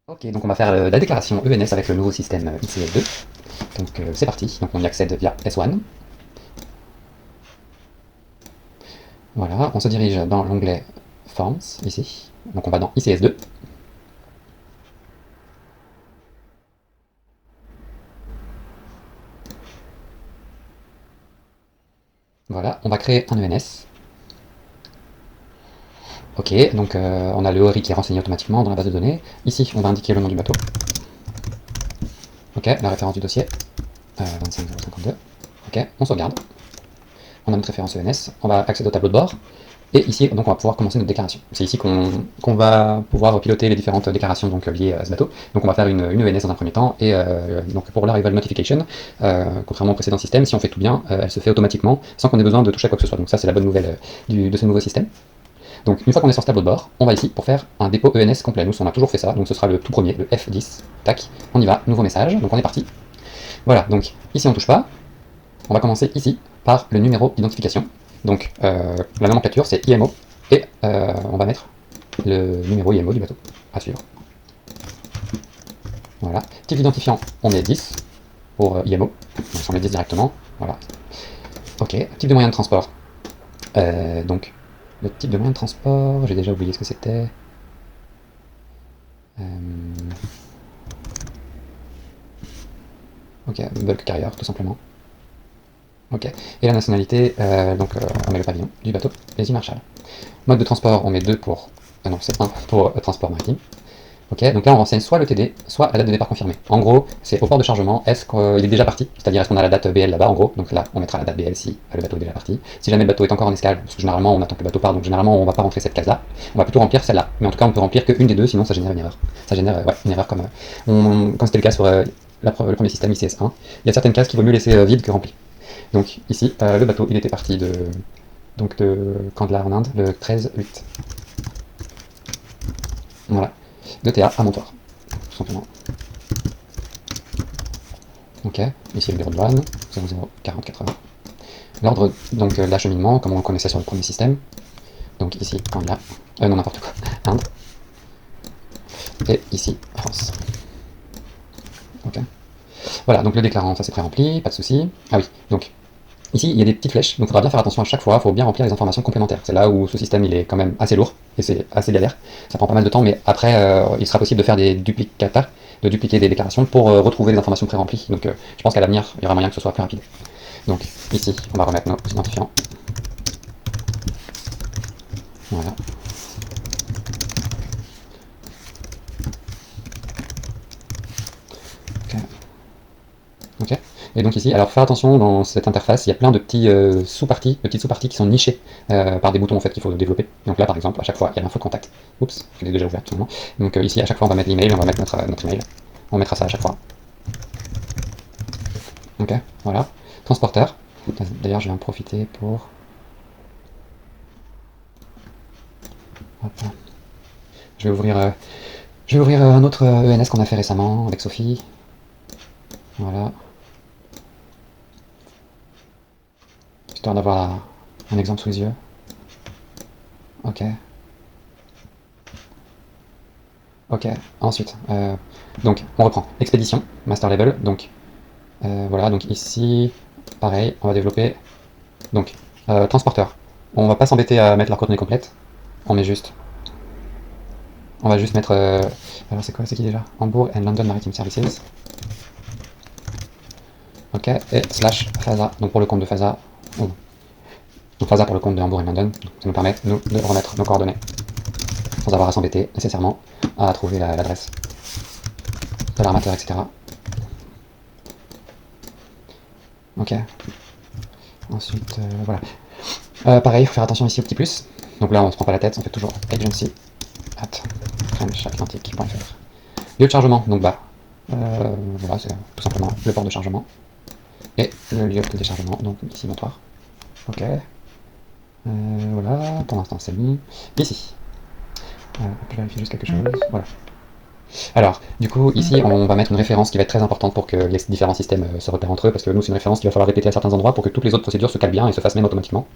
Ok, donc on va faire la déclaration ENS avec le nouveau système ICS2. Donc c'est parti, donc on y accède via S1. Voilà, on se dirige dans l'onglet Forms, ici. Donc on va dans ICS2. Voilà, on va créer un ENS. Ok, donc on a le ORI qui est renseigné automatiquement dans la base de données. Ici, on va indiquer le nom du bateau. Ok, la référence du dossier, 25052. Ok, on sauvegarde. On a notre référence ENS, on va accéder au tableau de bord. Et ici, donc, on va pouvoir commencer notre déclaration. C'est ici qu'on va pouvoir piloter les différentes déclarations donc, liées à ce bateau. Donc on va faire une ENS dans un premier temps, et donc pour l'arrival notification, contrairement au précédent système, si on fait tout bien, elle se fait automatiquement, sans qu'on ait besoin de toucher à quoi que ce soit. Donc ça c'est la bonne nouvelle de ce nouveau système. Donc une fois qu'on est sur ce tableau de bord, on va ici pour faire un dépôt ENS complet. Nous on a toujours fait ça, donc ce sera le tout premier, le F10. Tac, on y va, nouveau message, donc on est parti. Voilà, donc ici on touche pas, on va commencer ici par le numéro d'identification. Donc la nomenclature c'est IMO, et on va mettre le numéro IMO du bateau à suivre. Voilà. Type d'identifiant, on met 10 pour IMO, donc on met 10 directement. Voilà. Ok. Type de moyen de transport. Donc le type de moyen de transport, j'ai déjà oublié ce que c'était. Ok, bulk carrier tout simplement. Ok. Et la nationalité, donc on met le pavillon du bateau, les îles Marshall. Mode de transport, on met 2 pour... non, c'est 1 pour transport maritime. Ok, donc là on renseigne soit le TD, soit la date de départ confirmée. En gros, c'est au port de chargement, est-ce qu'il est déjà parti? C'est-à-dire est-ce qu'on a la date BL là-bas en gros? Donc là, on mettra la date BL si le bateau est déjà parti. Si jamais le bateau est encore en escale, parce que généralement on attend que le bateau parte, donc généralement on va pas rentrer cette case-là. On va plutôt remplir celle-là. Mais en tout cas, on peut remplir qu'une des deux, sinon ça génère une erreur. Ça génère ouais, une erreur comme c'était le cas sur le premier système ICS1. Il y a certaines cases qu'il vaut mieux laisser vides que remplies. Donc ici, le bateau, il était parti de Kandla en Inde, le 13-8. Voilà. De Théa à Montoire, tout simplement. Ok, ici le bureau de douane, 00 40 80. L'ordre donc l'acheminement, comme on le connaissait sur le premier système. Donc ici, Canada, non n'importe quoi, Inde. Et ici, France. Ok. Voilà, donc le déclarant, ça c'est pré-rempli, pas de souci. Ah oui, donc ici il y a des petites flèches, donc il faudra bien faire attention à chaque fois, il faut bien remplir les informations complémentaires. C'est là où ce système il est quand même assez lourd, et c'est assez galère. Ça prend pas mal de temps, mais après il sera possible de faire des duplicata, de dupliquer des déclarations pour retrouver les informations pré-remplies. Donc je pense qu'à l'avenir, il y aura moyen que ce soit plus rapide. Donc ici, on va remettre nos identifiants. Voilà. Ok. Ok. Et donc ici, alors faire attention dans cette interface, il y a plein de petits sous-parties, de petites sous-parties qui sont nichées par des boutons en fait qu'il faut développer. Donc là par exemple, à chaque fois, il y a l'info de contact. Oups, je l'ai déjà ouvert tout simplement. Donc ici, à chaque fois, on va mettre l'email, on va mettre notre email. On mettra ça à chaque fois. Ok, voilà. Transporteur. D'ailleurs, je vais en profiter pour... Hop. Je vais ouvrir un autre ENS qu'on a fait récemment avec Sophie. Voilà. Histoire d'avoir un exemple sous les yeux. Ok. Ok. Ensuite, donc on reprend. Expédition, master level. Donc voilà. Donc ici, pareil, on va développer. Donc transporteur. On va pas s'embêter à mettre leur coordonnées complètes. On met juste. On va juste mettre. Alors c'est quoi? C'est qui déjà? Hamburg and London Maritime Services. Ok. Et slash FASA. Donc pour le compte de FASA. Oh. Donc FASA pour le compte de Hamburg and London. Ça nous permet nous de remettre nos coordonnées sans avoir à s'embêter nécessairement à trouver l'adresse de l'armateur, etc. Ok. Ensuite, voilà. Pareil, il faut faire attention ici au petit plus. Donc là, on ne se prend pas la tête, on fait toujours agency at french-atlantic.fr. Lieu de chargement, donc bah, voilà, c'est tout simplement le port de chargement. Et le lieu de déchargement, donc ici, Montoire. Ok. Voilà, pour l'instant c'est bon. Ici, je vérifie juste quelque chose. Voilà. Alors, du coup, ici, on va mettre une référence qui va être très importante pour que les différents systèmes se repèrent entre eux, parce que nous, c'est une référence qu'il va falloir répéter à certains endroits pour que toutes les autres procédures se calent bien et se fassent même automatiquement.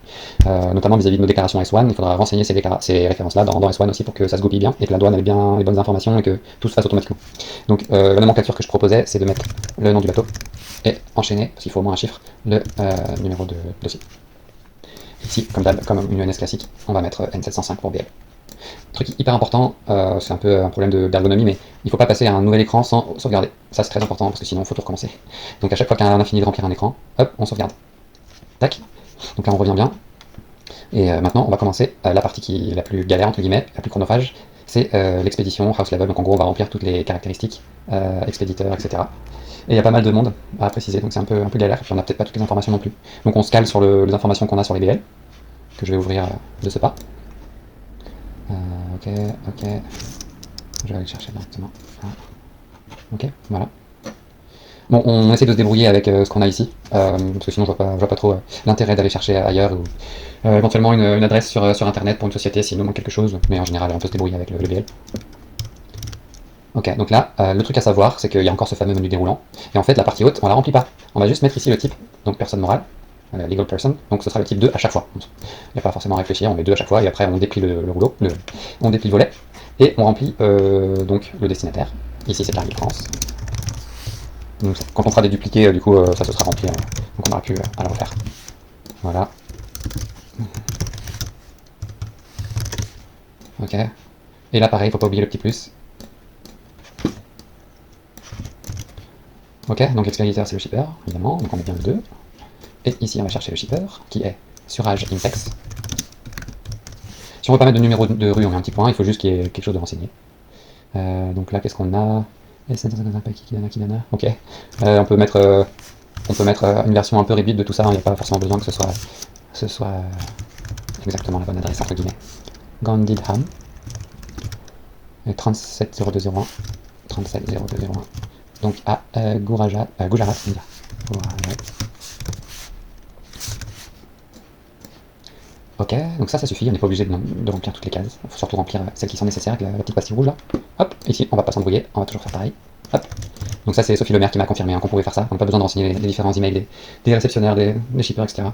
Notamment vis-à-vis de nos déclarations S1, il faudra renseigner ces références-là dans S1 aussi pour que ça se goupille bien et que la douane ait bien les bonnes informations et que tout se fasse automatiquement. Donc, la nomenclature que je proposais, c'est de mettre le nom du bateau et enchaîner, parce qu'il faut au moins un chiffre, le numéro de dossier. Ici, comme une ENS classique, on va mettre N705 pour BL. Truc hyper important, c'est un peu un problème d'ergonomie, mais il ne faut pas passer à un nouvel écran sans sauvegarder. Ça c'est très important parce que sinon il faut tout recommencer. Donc à chaque fois qu'on a fini de remplir un écran, hop, on sauvegarde. Tac. Donc là on revient bien. Et maintenant on va commencer la partie qui est la plus galère entre guillemets, la plus chronophage, c'est l'expédition house level. Donc en gros on va remplir toutes les caractéristiques, expéditeur, etc. Et il y a pas mal de monde à préciser, donc c'est un peu galère, puis on n'a peut-être pas toutes les informations non plus. Donc on se cale sur les informations qu'on a sur les BL, que je vais ouvrir de ce pas. Ok. Je vais aller le chercher directement. Ok, voilà. Bon, on essaie de se débrouiller avec ce qu'on a ici, parce que sinon je vois pas trop l'intérêt d'aller chercher ailleurs, ou éventuellement une adresse sur internet pour une société s'il nous manque quelque chose, mais en général on peut se débrouiller avec le BL. Ok, donc là, le truc à savoir, c'est qu'il y a encore ce fameux menu déroulant, et en fait la partie haute, on la remplit pas. On va juste mettre ici le type, donc personne morale, legal person, donc ce sera le type 2 à chaque fois. Il n'y a pas forcément à réfléchir, on met 2 à chaque fois, et après on déplie le rouleau, on déplie le volet, et on remplit donc le destinataire. Ici c'est Cargill France. Donc, quand on fera des dupliqués, du coup ça se sera rempli, donc on n'aura plus à le refaire. Voilà. Ok. Et là pareil, il faut pas oublier le petit plus. Ok, donc l'expéditeur c'est le shipper, évidemment, donc on met bien le 2. Et ici on va chercher le shipper, qui est surage intex. Si on veut pas mettre de numéro de rue, on met un petit point, il faut juste qu'il y ait quelque chose de renseigné. Donc là, qu'est-ce qu'on a? Ok. On peut mettre une version un peu réduite de tout ça, il n'y a pas forcément besoin que ce soit exactement la bonne adresse, entre guillemets. Gandhidham, 370201, 370201. Donc à Gujarat, India. Ok, donc ça suffit, on n'est pas obligé de remplir toutes les cases. Il faut surtout remplir celles qui sont nécessaires avec la petite pastille rouge là. Hop, ici on va pas s'embrouiller, on va toujours faire pareil. Hop. Donc ça c'est Sophie Lemaire qui m'a confirmé qu'on pouvait faire ça, on n'a pas besoin de renseigner les différents emails des réceptionnaires, des shippers, etc.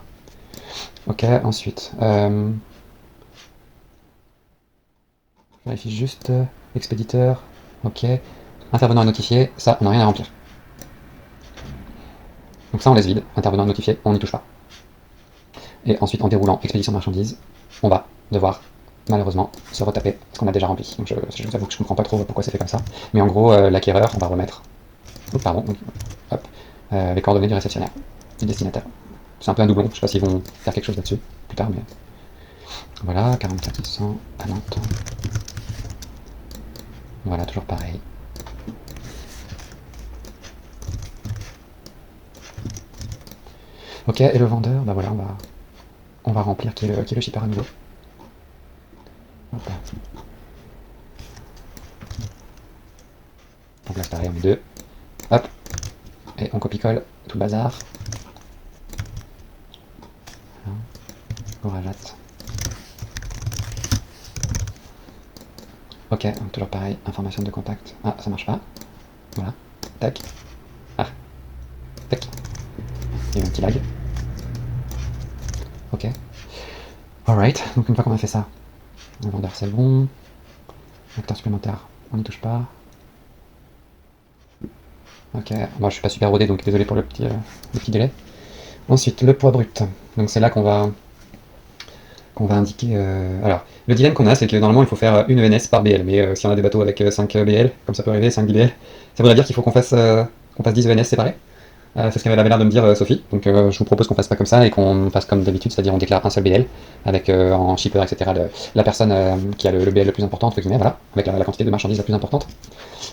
Ok, ensuite. Je vérifie juste expéditeur. Ok. Intervenant à notifier, ça on n'a rien à remplir. Donc ça on laisse vide, intervenant à notifier, on n'y touche pas. Et ensuite en déroulant expédition de marchandises, on va devoir malheureusement se retaper ce qu'on a déjà rempli. Donc je vous avoue que je comprends pas trop pourquoi c'est fait comme ça. Mais en gros, l'acquéreur, on va remettre les coordonnées du réceptionnaire, du destinataire. C'est un peu un doublon, je sais pas s'ils vont faire quelque chose là-dessus plus tard, mais voilà, 44 100 à Nantes. Voilà, toujours pareil. Ok, et le vendeur, bah voilà, on va remplir qui est le shipper à nouveau. Hop. Donc là c'est pareil, on met 2. Hop. Et on copie-colle tout le bazar. Gorajat. Ok, donc toujours pareil, information de contact. Ah, ça marche pas. Voilà. Tac. Ah. Tac. Il y a eu un petit lag. Ok. Alright, donc une fois qu'on a fait ça, le vendeur c'est bon. Acteur supplémentaire, on n'y touche pas. Ok, moi je suis pas super rodé donc désolé pour le petit délai. Ensuite, le poids brut. Donc c'est là qu'on va indiquer... Alors, le dilemme qu'on a, c'est que normalement il faut faire une ENS par BL, mais si on a des bateaux avec 5 BL, comme ça peut arriver, 5 BL, ça voudrait dire qu'il faut qu'on fasse 10 ENS séparés. C'est ce qu'elle avait l'air de me dire Sophie, donc je vous propose qu'on fasse pas comme ça et qu'on fasse comme d'habitude, c'est-à-dire on déclare un seul BL, avec en shipper, etc., la personne qui a le BL le plus important, entre guillemets, voilà, avec la quantité de marchandises la plus importante.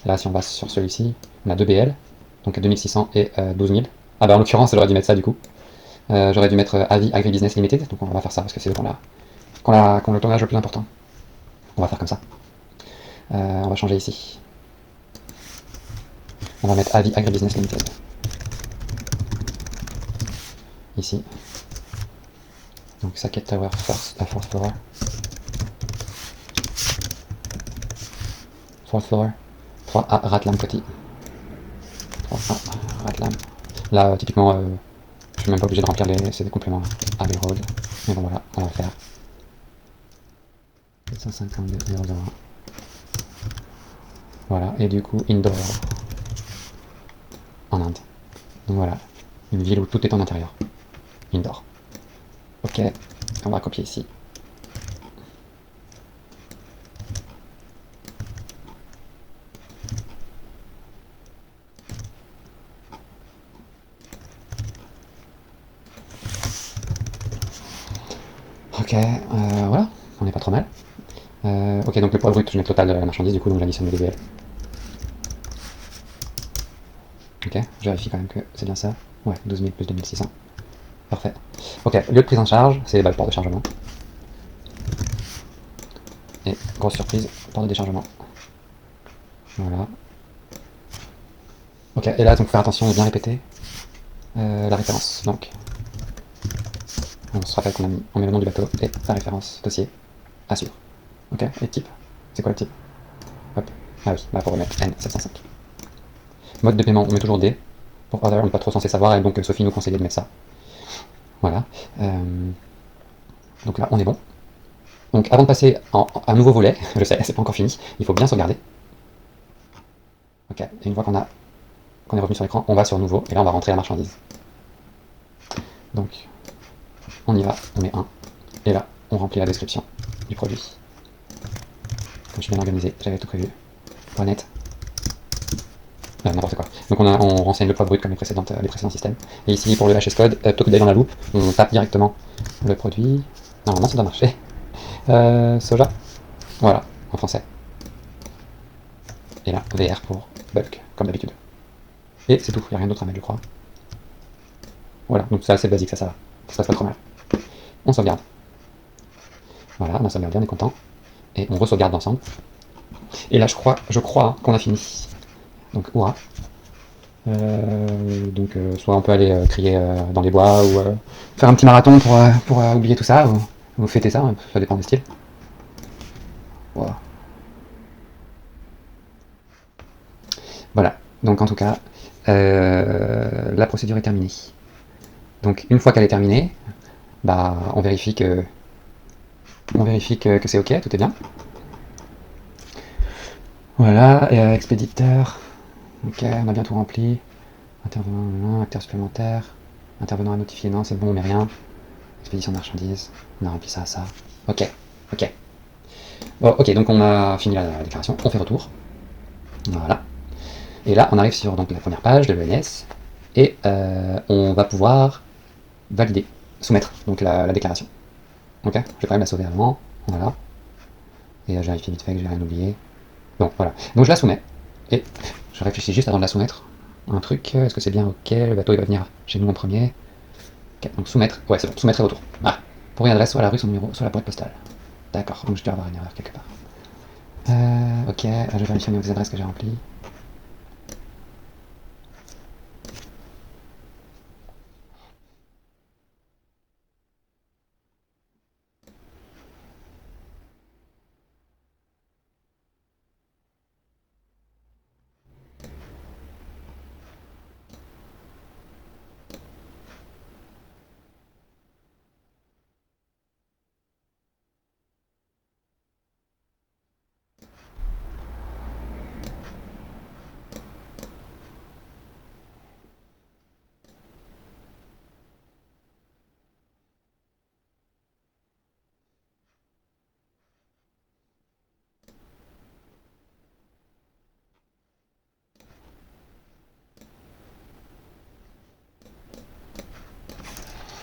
Là, si on va sur celui-ci, on a 2 BL, donc 2600 et 12 000. Ah bah en l'occurrence, j'aurais dû mettre ça du coup. J'aurais dû mettre Avis Agribusiness Limited, donc on va faire ça parce que c'est eux qui ont le tonnage le plus important. On va faire comme ça. On va changer ici. On va mettre Avis Agribusiness Limited. Ici. Donc Saket Tower fourth floor. Fourth floor. 3A Ratlam petit. 3A Ratlam. Là, typiquement, je suis même pas obligé de remplir ces compléments à Railroad. Mais bon, voilà, on va le faire. 752,001. Voilà, et du coup, Indore. En Inde. Donc voilà, une ville où tout est en intérieur. Indore. Ok, on va copier ici. Ok, voilà, on est pas trop mal. Ok, donc le poids brut, je mets le total de la marchandise, du coup, donc j'additionne les DVL. Ok, je vérifie quand même que c'est bien ça. Ouais, 12 000 plus 2600. Parfait. Ok, lieu de prise en charge, c'est le port de chargement. Et grosse surprise, port de déchargement. Voilà. Ok, et là, donc faire attention de bien répéter la référence. Donc, on se rappelle qu'on on met le nom du bateau et la référence dossier à suivre. Ok, et type. C'est quoi le type? Hop. Ah oui, bah pour remettre N705. Mode de paiement, on met toujours D. Pour Other, on n'est pas trop censé savoir, et donc Sophie nous conseillait de mettre ça. Voilà. Donc là, on est bon. Donc avant de passer à un nouveau volet, je sais, c'est pas encore fini, il faut bien sauvegarder. Ok, et une fois qu'on est revenu sur l'écran, on va sur nouveau, et là on va rentrer la marchandise. Donc, on y va, on met 1, et là, on remplit la description du produit. Comme je suis bien organisé, j'avais tout prévu. Point net. N'importe quoi. Donc on renseigne le poids brut comme les précédents systèmes. Et ici, pour le HS code, plutôt que d'aller dans la loupe, on tape directement le produit. Normalement, ça doit marcher. Soja. Voilà, en français. Et là, VR pour bulk, comme d'habitude. Et c'est tout, il n'y a rien d'autre à mettre, je crois. Voilà, donc ça c'est basique, ça va. Ça se passe pas trop mal. On sauvegarde. Voilà, on a sauvegardé, on est content. Et on re-sauvegarde ensemble. Et là, je crois hein, qu'on a fini. Donc, hurrah. Donc, soit on peut aller crier dans les bois, ou faire un petit marathon pour oublier tout ça, ou fêter ça, hein, ça dépend des styles. Wow. Voilà, donc en tout cas, la procédure est terminée. Donc une fois qu'elle est terminée, bah, on vérifie que c'est ok, tout est bien. Voilà, et expéditeur, ok, on a bien tout rempli. Intervenant, acteur supplémentaire, intervenant à notifier, non, c'est bon, on met rien. Expédition de marchandises, on a rempli ça, ça. Ok, ok. Bon, ok, donc on a fini la déclaration, on fait retour. Voilà. Et là, on arrive sur donc, la première page de l'ENS, et on va pouvoir valider, soumettre donc la déclaration. Ok, je vais quand même la sauver avant, voilà. Et je vérifie vite fait que j'ai rien oublié. Donc voilà, donc je la soumets, et je réfléchis juste avant de la soumettre. Un truc, est-ce que c'est bien ok, le bateau il va venir chez nous en premier. Ok, donc soumettre, ouais c'est bon, soumettre et retour. Ah, pour une adresse, soit la rue, son numéro, soit la boîte postale. D'accord, donc je dois avoir une erreur quelque part. Ok, je vais vérifier mes adresses que j'ai remplies.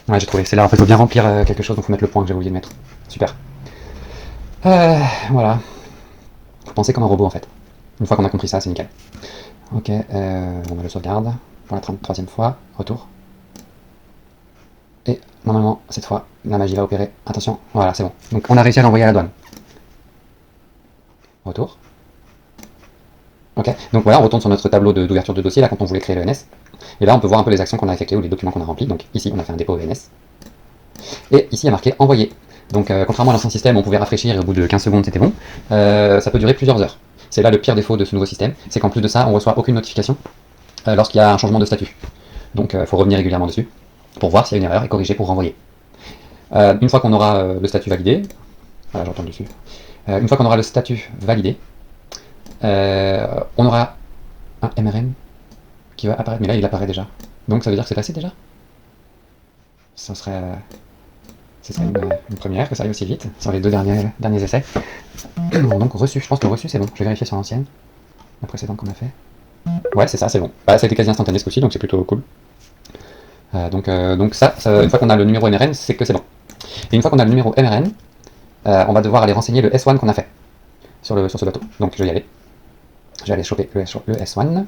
Ouais, j'ai trouvé, c'est là, en fait, il faut bien remplir quelque chose, donc il faut mettre le point que j'ai oublié de mettre. Super. Voilà. Faut penser comme un robot en fait. Une fois qu'on a compris ça, c'est nickel. Ok, on le sauvegarde pour la 33e fois, retour. Et normalement, cette fois, la magie va opérer. Attention, voilà, c'est bon. Donc on a réussi à l'envoyer à la douane. Retour. Ok, donc voilà, on retourne sur notre tableau d'ouverture de dossier, là, quand on voulait créer le NS. Et là, on peut voir un peu les actions qu'on a effectuées ou les documents qu'on a remplis. Donc ici, on a fait un dépôt au NS. Et ici, il y a marqué envoyer. Donc contrairement à l'ancien système, on pouvait rafraîchir et au bout de 15 secondes, c'était bon. Ça peut durer plusieurs heures. C'est là le pire défaut de ce nouveau système, c'est qu'en plus de ça, on reçoit aucune notification lorsqu'il y a un changement de statut. Donc il faut revenir régulièrement dessus pour voir s'il y a une erreur et corriger pour renvoyer. Une fois qu'on aura le statut validé, voilà, je retourne dessus. Une fois qu'on aura le statut validé, on aura un MRN qui va apparaître, mais là il apparaît déjà. Donc ça veut dire que c'est passé déjà. Ce serait une première, que ça aille aussi vite, sur les deux derniers essais. Donc reçu, je pense que le reçu c'est bon, je vais vérifier sur l'ancienne, la précédente qu'on a fait. Ouais c'est ça, c'est bon. Bah, ça a été quasi instantané ce coup-ci, donc c'est plutôt cool. Donc ça, une fois qu'on a le numéro MRN, c'est que c'est bon. Et une fois qu'on a le numéro MRN, on va devoir aller renseigner le S1 qu'on a fait sur ce bateau. Donc je vais y aller. Je vais aller choper le S1.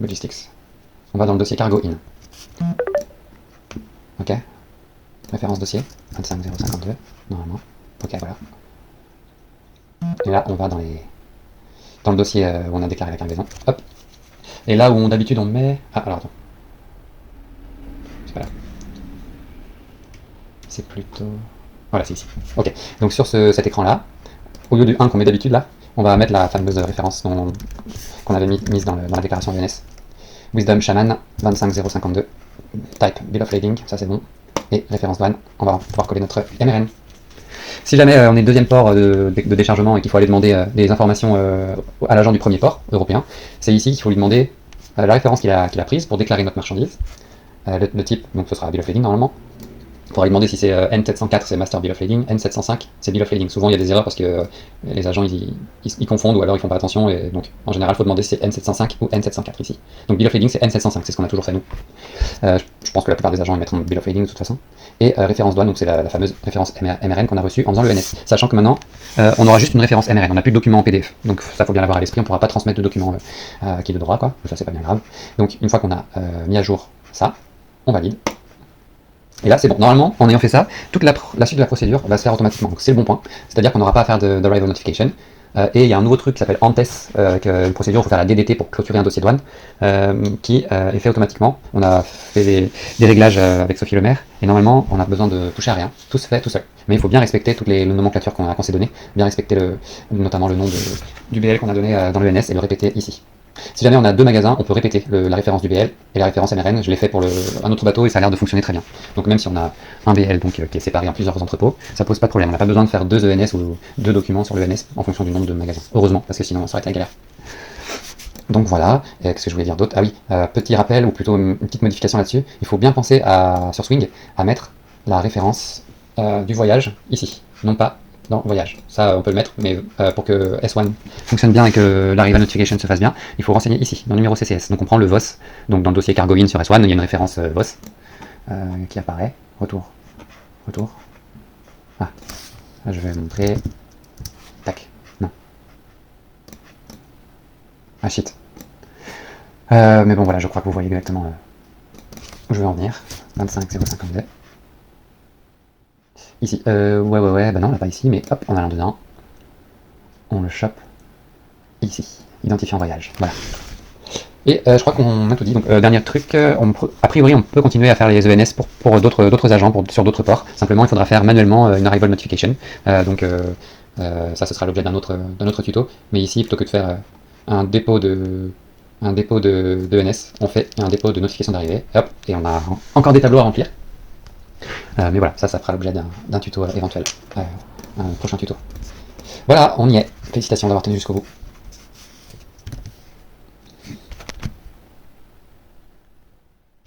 Logistics. On va dans le dossier Cargo In. Ok. Référence dossier 25052. Normalement. Ok, voilà. Et là, on va dans le dossier où on a déclaré la cargaison. Hop. Et là où d'habitude on met... Ah, alors attends. C'est pas là. C'est plutôt... Voilà, c'est ici. Ok. Donc sur cet écran-là, au lieu du 1 qu'on met d'habitude là, on va mettre la fameuse référence qu'on avait mise dans la déclaration VNS. Wisdom Shaman 25052. Type Bill of Lading, ça c'est bon. Et référence douane, on va pouvoir coller notre MRN. Si jamais on est le deuxième port de déchargement et qu'il faut aller demander des informations à l'agent du premier port européen, c'est ici qu'il faut lui demander la référence qu'il a prise pour déclarer notre marchandise. Le type, donc ce sera Bill of Lading normalement. Il faudra lui demander si c'est N704 c'est Master Bill of Lading, N705 c'est Bill of Lading. Souvent il y a des erreurs parce que les agents ils confondent ou alors ils font pas attention et donc en général il faut demander si c'est N705 ou N704 ici. Donc Bill of Lading c'est N705, c'est ce qu'on a toujours fait nous. Je pense que la plupart des agents ils mettront Bill of Lading de toute façon. Et référence douane, donc c'est la fameuse référence MRN qu'on a reçue en faisant le NS. Sachant que maintenant on aura juste une référence MRN, on n'a plus de document en PDF. Donc ça faut bien l'avoir à l'esprit, on pourra pas transmettre de documents qui est de droit quoi, ça c'est pas bien grave. Donc une fois qu'on a mis à jour ça, on valide. Et là, c'est bon. Normalement, en ayant fait ça, toute la suite de la procédure va se faire automatiquement. Donc c'est le bon point. C'est-à-dire qu'on n'aura pas à faire d'arrival notification. Et il y a un nouveau truc qui s'appelle ANTES, avec une procédure où il faut faire la DDT pour clôturer un dossier douane, qui est fait automatiquement. On a fait des réglages avec Sophie Lemaire, et normalement, on a besoin de toucher à rien. Tout se fait tout seul. Mais il faut bien respecter toutes les nomenclatures qu'on s'est données, bien respecter notamment le nom du BL qu'on a donné dans le NS et le répéter ici. Si jamais on a deux magasins, on peut répéter la référence du BL et la référence MRN. Je l'ai fait pour un autre bateau et ça a l'air de fonctionner très bien. Donc même si on a un BL donc, qui est séparé en plusieurs entrepôts, ça pose pas de problème. On n'a pas besoin de faire deux ENS ou deux documents sur le ENS en fonction du nombre de magasins. Heureusement, parce que sinon ça aurait été la galère. Donc voilà, qu'est-ce que je voulais dire d'autre? Ah oui, petit rappel, ou plutôt une petite modification là-dessus. Il faut bien penser sur Swing à mettre la référence du voyage ici, non pas dans voyage. Ça, on peut le mettre, mais pour que S1 fonctionne bien et que l'arrival notification se fasse bien, il faut renseigner ici, dans le numéro CCS. Donc on prend le VOS, donc dans le dossier Cargo In sur S1, il y a une référence VOS qui apparaît. Retour. Ah, là, je vais montrer. Tac, non. Ah shit. Mais bon voilà, je crois que vous voyez exactement où je veux en venir. 25052. Ici, ouais, bah non, là pas ici, mais hop, en allant dedans, on le chope ici, identifiant voyage, voilà. Et je crois qu'on a tout dit, donc dernier truc, a priori on peut continuer à faire les ENS pour d'autres agents, sur d'autres ports, simplement il faudra faire manuellement une arrival notification, donc ça ce sera l'objet d'un autre tuto, mais ici plutôt que de faire un dépôt de ENS, on fait un dépôt de notification d'arrivée, hop, et on a encore des tableaux à remplir. Mais voilà, ça fera l'objet d'un tuto éventuel, un prochain tuto. Voilà, on y est. Félicitations d'avoir tenu jusqu'au bout.